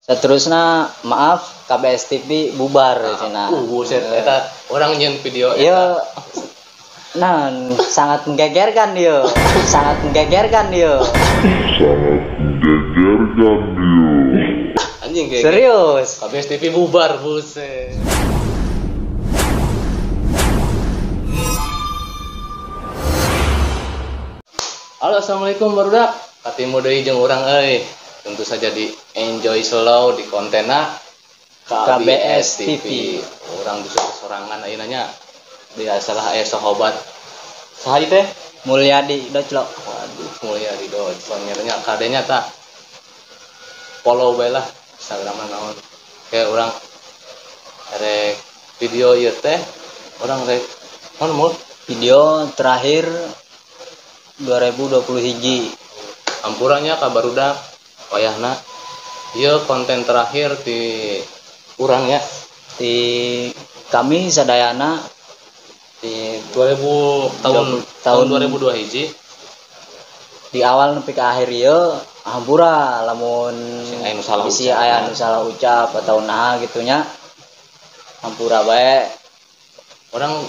Seterusnya maaf KBS TV bubar cina. Buset, eta orang nyen video Iya. Nah, sangat menggegerkan dia. Sangat menggegerkan dia. Anjing kayak Serius. KBS TV bubar, buset. Halo, assalamualaikum barudak. Katimu deui jeung urang euy. Tentu saja di Enjoy Slow di kontenna KBS TV. Urang bisa sorangan ayeuna nya. Dia salah aya sahabat. Saha ieu teh? Mulyadi Doclok. Waduh, Mulyadi Doclok nya kadenya tah. Follow bae lah Instagram naon. Kayak urang rek video ieu teh urang rek naon Video terakhir 2020 hiji. Ampurannya kabarudak wayahna ieu konten terakhir di urang ya Di kami sadayana di 2000 tahun 2002 hiji di awal nepi ka akhir ieu hampura lamun bisi aya nu salah ucap atau naha gitunya hampura bae. Orang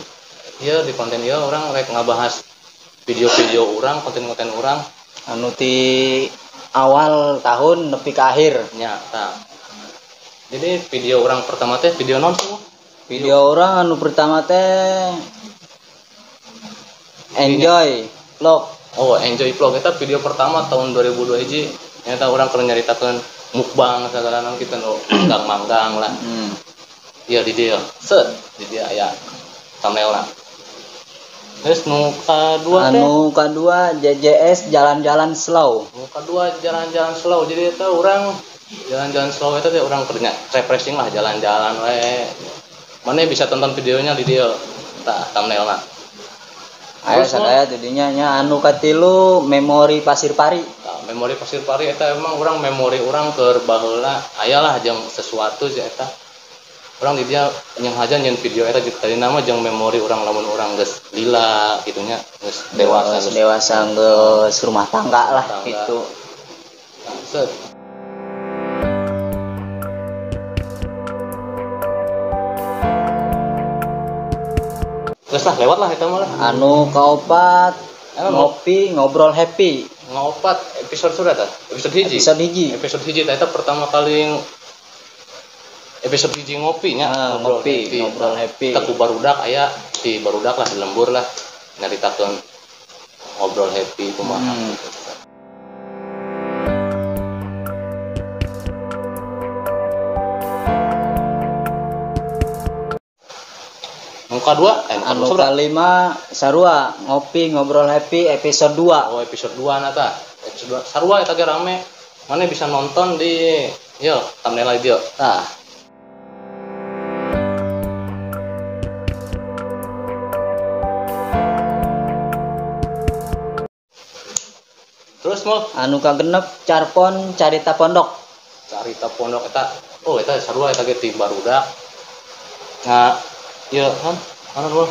ieu di konten ieu orang rek ngabahas video-video orang, konten-konten orang anu ti awal tahun nepi ka akhir. nya tah. Jadi video orang pertama teh video non semua. Video orang anu pertama teh Enjoy Vlog. Oh, Enjoy Vlog eta video pertama tahun 2002 hiji. Nyata orang keur nyaritakeun mukbang sagala naon kitu nu manggang lah. Iya di dia. Set di dia aya thumbnailna. Terus nu kadua teh anu kadua JJS jalan-jalan slow. nu kadua jalan-jalan slow. Jadi eta urang jalan-jalan slow eta teh urang keur refreshing lah jalan-jalan we. Mane bisa tonton videonya di dia. Tah thumbnailna. Aya sadaya jadinya nya anu katilu memori pasir pari. Nah, memori pasir pari eta emang orang memori orang keur baheula ayalah jeung sesuatu sih eta. Urang di dia yang haja nyen video eta tadi nama jeung memori orang lamun orang geus lila kitu nya geus dewasa geus rumah tangga lah gitu. Nah, set. Geus lah lewat lah eta mah lah. Anu kaopat ngopi ngobrol happy. Ngopat episode sudah tah? Episode hiji. Episode hiji tah eta pertama kali episode hiji ngopi nya, ngobrol happy. Kita ku barudak aya di barudak lah di lembur lah nyaritakeun ngobrol happy kumaha. Anu kadua anu kalima sarua ngopi ngobrol happy episode 2. Oh, episode 2 na tah. Episode 2 sarua eta ge rame. Mane bisa nonton di ieu thumbnail ieu. Tah. Terus mau anu kagenep carpon carita pondok. Carita pondok eta oh eta sarua eta ge ti barudak. Nah, ieu kan anu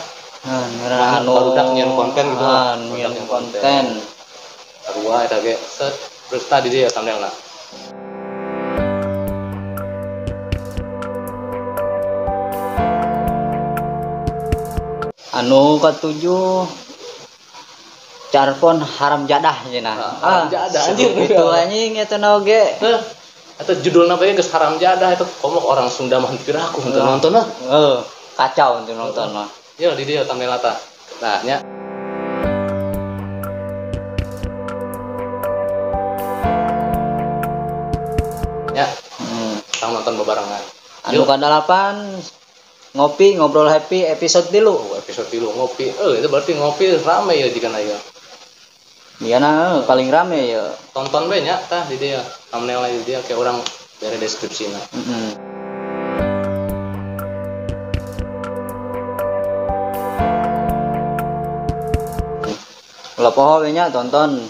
barudak nyen konten gitu. Nyen konten. Sarua eta ge set terus tadi dia thumbnailna. Anu katujuh Carpon haram jadah cenah. Haram jadah anjir itu anjing eta na oge. Eta judulna bae geus haram jadah eta komok orang Sunda mah piraku nonton mah. Kacau untuk nonton mah. Yo di dia thumbnail tah. Nah nya. Ya. Tang nonton bebarengan. Anu ka-8 ngopi ngobrol happy episode 3. Episode 3 ngopi. Itu berarti ngopi rame ya jika aya. Dieuna paling rame ya. Tonton bae nya tah di dia. Thumbnail di dia kayak orang dari deskripsina. Kalau poho nya tonton.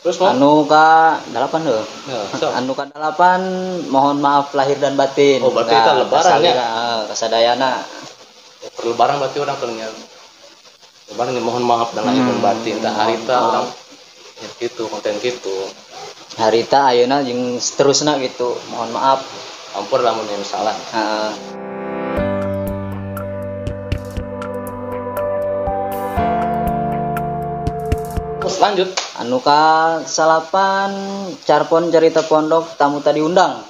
Terus anu ka-8 heuh. Ya, anu ka-8 mohon maaf lahir dan batin. Oh, berarti eta lebaran ya. Kasadayana. Lebaran berarti orang keur lebaran mohon maaf dan lahir dan batin tah harita orang gitu konten gitu. harita ayeuna jeung seterusna gitu. Mohon maaf. Ampun lamun yang salah. Terus lanjut. Anu ka salapan carpon cerita pondok tamu tadi undang.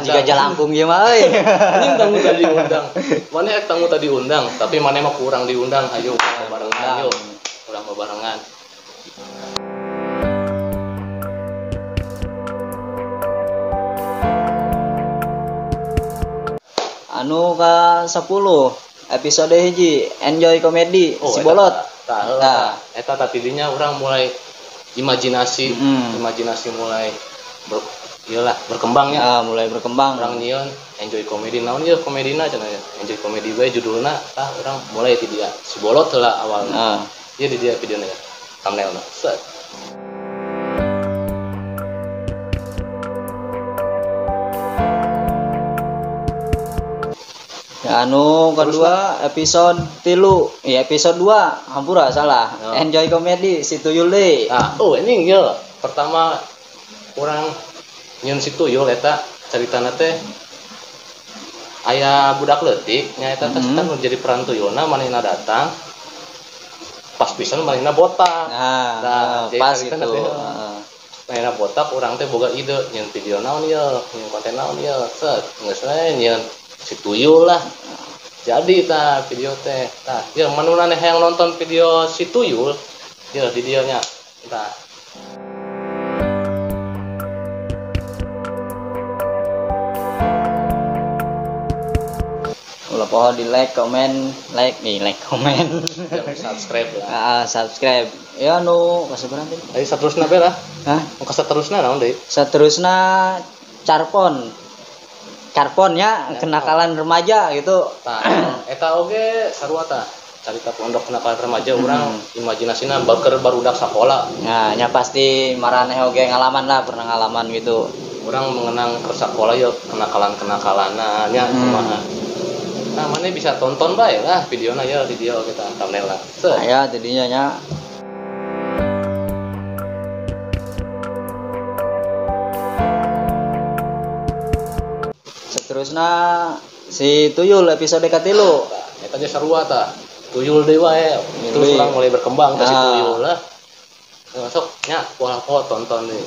Jika jalangkung ieu mah euy. Ini tamu tadi undang. Mana tamu tadi undang, tapi mana mah kurang diundang. Ayo barengan yuk. Udah barengan. Anu ka 10 episode hiji enjoy komedi si bolot. Eta tadinya orang mulai imajinasi mulai berkembangnya. Mulai berkembang. Orang nyieun enjoy komedi naon ieu komedina cenah ya. Enjoy komedi bae judulna orang mulai ti dia. Si bolot heula awalna. Ieu di dia videona ya. Thumbnailna. Set. Anu kedua episode 3 episode 2 hampura salah enjoy komedi si tuyul deui. Ini ya pertama orang nyeun si tuyul eta caritana teh aya budak leutik nya eta teh jadi peran tuyulna manehna datang pas pisan manehna botak. Pas gitu. Manehna botak urang teh boga ide nyeun video naon ieu nyeun konten naon ieu set geus we nyeun si tuyul lah. Jadi video teh ya manunana yang nonton video si tuyul ya di dianya ulah poho di like komen subscribe lah. Subscribe ya nu kasabaran teh tadi saterusna bae lah saterusna naon deui saterusna Carponnya kenakalan remaja gitu. Eta oge sarua tah carita pondok kenakalan remaja urang imajinasina barudak sakola. Nya pasti maraneh oge ngalaman lah, pernah ngalaman gitu. Urang mengenang ke sakola ya kenakalan-kenakalanna nya kumaha. Maneh bisa tonton bae lah videona ya di dia kita thumbnail lah. Aya jadinya nya. Terusna si tuyul episode katilu eta ge sarua tah tuyul deui wae terus urang mulai berkembang si tuyul lah sok nya pola tonton deui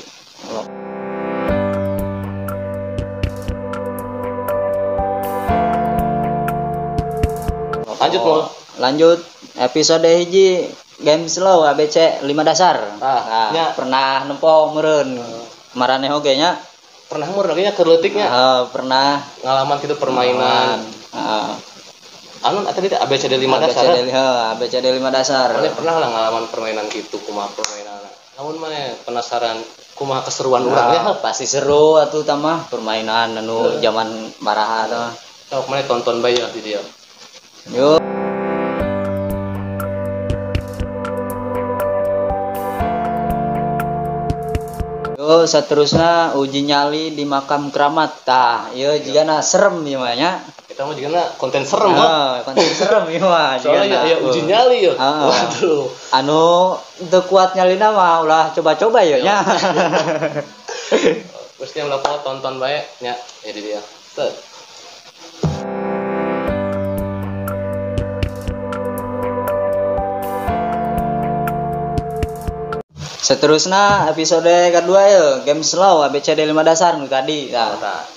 lanjut episode hiji game slow ABC 5 dasar pernah nempo meureun maraneh oge nya pernah muragnya kerleutiknya pernah ngalaman gitu permainan anu tadi ABCD 5 dasar ABCD 5 dasar mana pernah lah ngalaman permainan gitu kumaha permainan namun mana penasaran kumaha keseruan urang ya pasti seru atuh tah mah permainan anu zaman baraha tah sok mana tonton bae ya di dia yuk. Seterusnya uji nyali di makam keramat ieu jigana serem ieu mah nya kita mah jigana konten serem konten serem ieu mah soalnya uji nyali ya waduh anu teu kuat nyalina mah ulah coba-coba ya nya terus yang ulah tonton bae nya di dia set. Seterusnya episode kedua ya game slow ABCD 5 dasar nu tadi.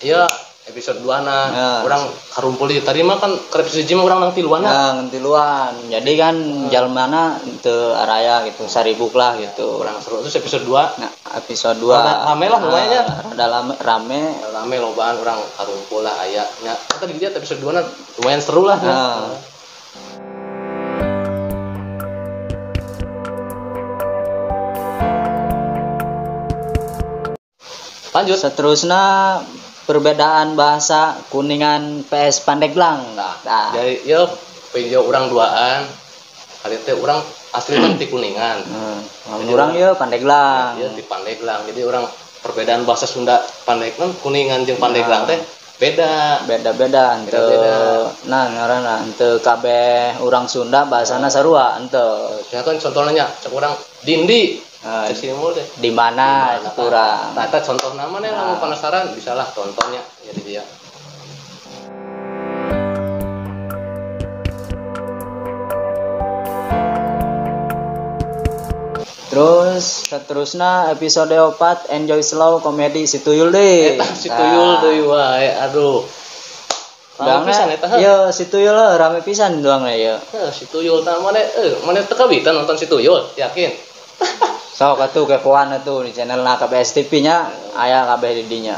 Iya episode 2 urang karumpul di tadi mah kan episode 1 mah urang nang tiluan. Tiluan. Jadi kan jalmana teu araya gitu, saribuk lah gitu. Urang seru terus episode 2. Episode 2 rame lah lumayan nya. Rada rame lobaan urang karumpul lah aya nya. Tadi dia episode 2 na lumayan seru lah. Lanjut. Seterusnya perbedaan bahasa Kuningan PS Pandeglang. Jadi yo video urang duaan. Kali teh urang asli ti Kuningan. Urang ye Pandeglang. Iya di Pandeglang. Jadi urang perbedaan bahasa Sunda Pandeglang Kuningan jeung Pandeglang teh beda henteu ngaranna henteu kabeh urang Sunda bahasana sarua henteu. Ya kan contohnya cek urang dindi Cek sini mulu deh. Di mana kurang. Nah, contoh nama nih mau penasaran bisalah tontonnya jadi dia. Terus seterusnya episode 4 Enjoy Slow komedi si Tuyul deh. Si Tuyul deui wae. Aduh. Rame pisan eta. Iya, si Tuyul rame pisan doang ya. Si Tuyul tah mane teu kabita nonton si Tuyul, yakin? Sok atuh kepoan atuh di channel KBS TV nya aya kabeh di dinya.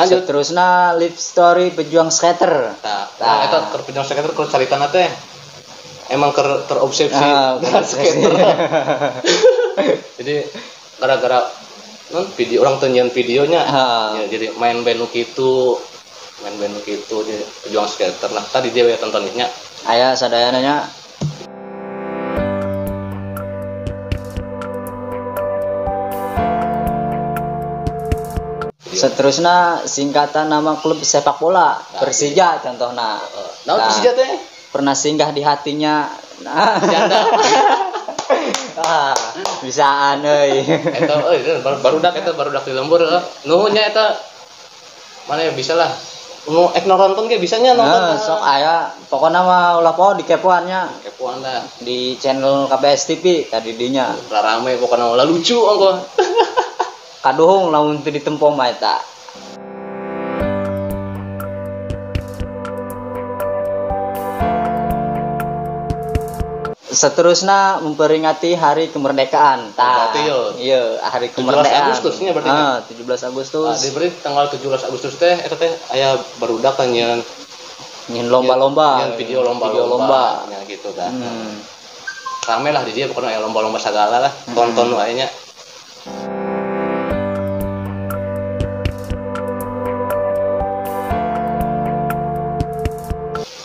Lanjut terusna live story pejuang skater. Nah, eta keur pejuang skater keur caritana teh emang terobsesi dengan skater. Jadi gara-gara video orang tunjuan videonya ya, jadi main band kitu jadi pejuang skater. Nah, tadi dia tontonnya. Aya sadayana nya. Seterusnya singkatan nama klub sepak bola Persija contohnya. Nah, Persija teh pernah singgah di hatinya. Janda. Bisaan euy. Eta barudak di lembur. Nu nya eta mana bisa lah. Nu ek nonton ge bisanya nonton. Sok aya pokona mah ulah poho dikepoannya. Kepoan dah di channel KBS TV tadi dinya. Rame pokona ulah lucu anggo. Kaduhung lamun teu ditempo mah eta. Seterusnya memperingati hari kemerdekaan. Iya, hari kemerdekaan. 17 Agustusnya berarti kan? 17 Agustus. Diberi tanggal 17 Agustus teh eta teh aya barudak kan nyeun lomba-lomba. Nyeun video lomba nya gitu kan. Rame lah di dia pokoknya aya lomba-lomba sagala lah. Tonton wae nya.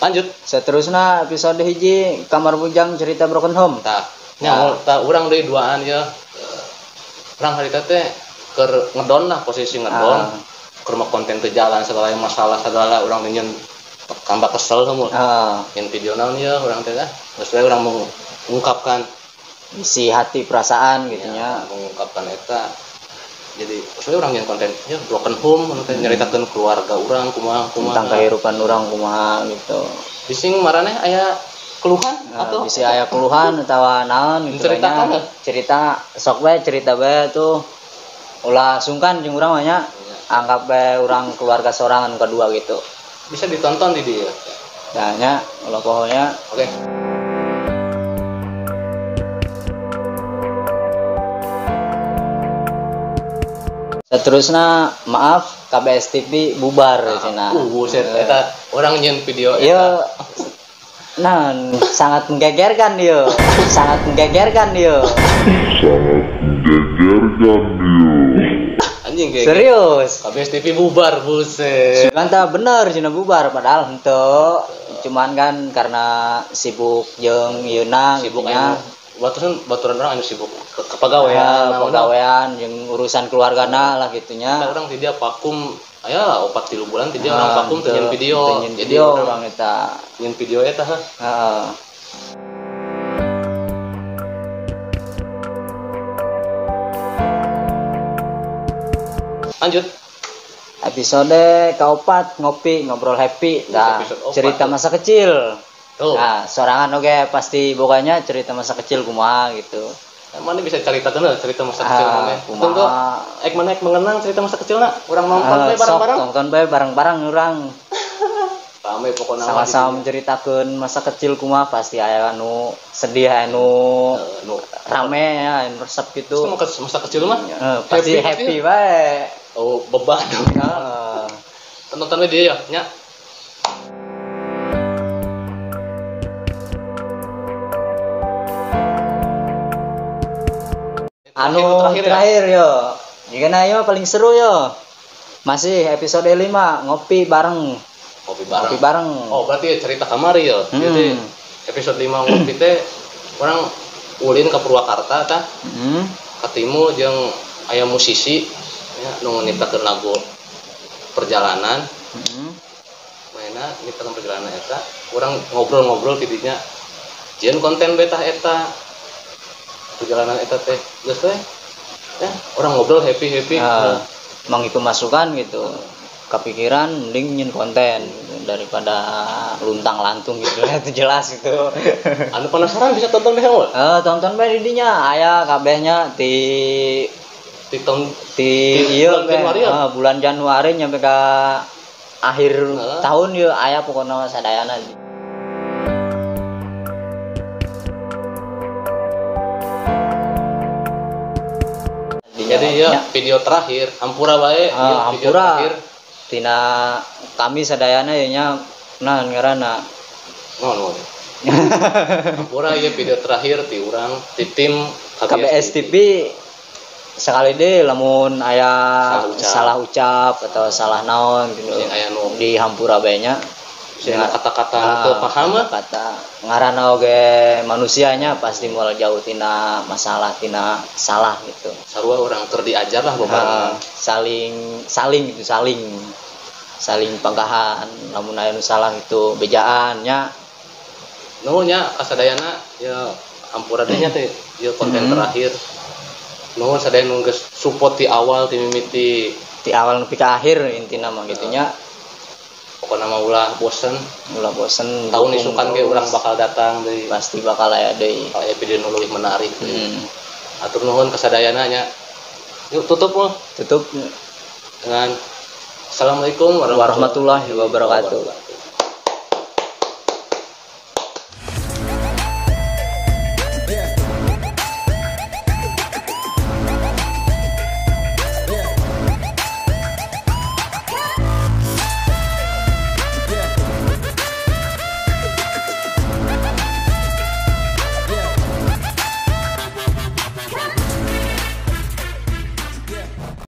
Lanjut. Seterusnya episode hiji Kamar Bujang cerita Broken Home. Urang deui duaan ya. Urang harita teh keur ngedon lah posisi ngedon. Keur mah konten teu jalan segala masalah segala urang nyen tambah kesel semua. Yang video naon ya urang teh tah. Terus urang mengungkapkan isi hati perasaan gitu nya. Mengungkapkan eta. Jadi soalnya orang yang konten ya broken home teh nyaritakeun keluarga urang kumaha tentang kehidupan urang kumaha gitu. Bising marane aya keluhan atau bisa aya keluhan atawa naon gitu nya. Cerita sok we cerita we tuh ulah sungkan jeung urang mah nya. Anggap we urang keluarga sorangan kedua gitu. Bisa ditonton di dia. Ya nya ulah pohonya. Oke. Seterusnya maaf KBS TV bubar cenah. Buset eta orang nyeun video eta. Ieu sangat menggegerkan dia. Sangat menggegerkan dia. Anjing kayak serius. KBS TV bubar buset. Mantap bener cenah bubar padahal henteu. Cuman kan karena sibuk jeung ieuna sibuk nya. Baturan orang anu sibuk kepegawaian, pegawaian jeung urusan keluargana lah gitunya. Orang ti dia vakum aya 4-3 bulan ti dia orang vakum teu nyeun video. Jadi urang eta nyeun video eta heeh. Lanjut. Episode keempat ngopi ngobrol happy. Nah, cerita masa kecil. Nah, sorangan oke pasti bukanya cerita masa kecil kumaha gitu. Mana bisa ceritakeun cerita masa kecil mana? Tunggu, mana mengenang cerita masa kecilna? Urang nonton bae bareng-bareng. Nonton bae bareng-bareng urang. Rame pokona sama-sama menceritakeun masa kecil kumaha pasti aya anu sedih anu rame ya anu resep gitu. Masa kecil mah pasti happy bae. Oh, beban. Heeh. Tonton dia ya nya. Anu terakhir yo. Jigana yo paling seru yo. Masih episode 5 ngopi bareng. Ngopi bareng. Oh, berarti cerita kamari yo. Jadi episode 5 ngopi teh orang ulin ke Purwakarta tah. Ketemu jeung aya musisi ya nu nyiptakeun lagu perjalanan. ayeuna kita perjalanan eta orang ngobrol-ngobrol tidinya jieun konten betah eta perjalanan eta teh geus we ya orang ngobrol happy mang itu masukan gitu kepikiran mending nyin konten gitu, daripada luntang lantung gitu itu jelas itu. Anu penasaran bisa tonton deh we. Tonton bae di dinya aya kabehnya di bulan Januari nyampe ke akhir tahun yuk aya pokoknya sadayana. Jadi ya video terakhir Hampura bae Hampura tina kami sadayana nya nah ngaranna non Hampura ya video terakhir ti urang ti tim KBS TV sekali deh lamun aya salah ucap atau salah naon gitu di Hampura bae nya kata-kata teu paham kata ngaranna oge manusianya pasti moal jauh tina masalah tina salah gitu sarua urang keur diajar lah bapak saling panggahan lamun aya nu salah itu bejaan nya nuhunnya kasadayana ya Hampura teh nya teh ieu konten terakhir nuhun sadaya nu geus support ti awal ti mimiti ti awal nepi ka akhir intina mah gitu nya pokoknya mah ulah bosen tahun isukan ge urang bakal datang deui pasti bakal aya deui aya video nu leuwih menarik atur nuhun kasadayana nya yuk tutup dengan assalamualaikum warahmatullahi wabarakatuh.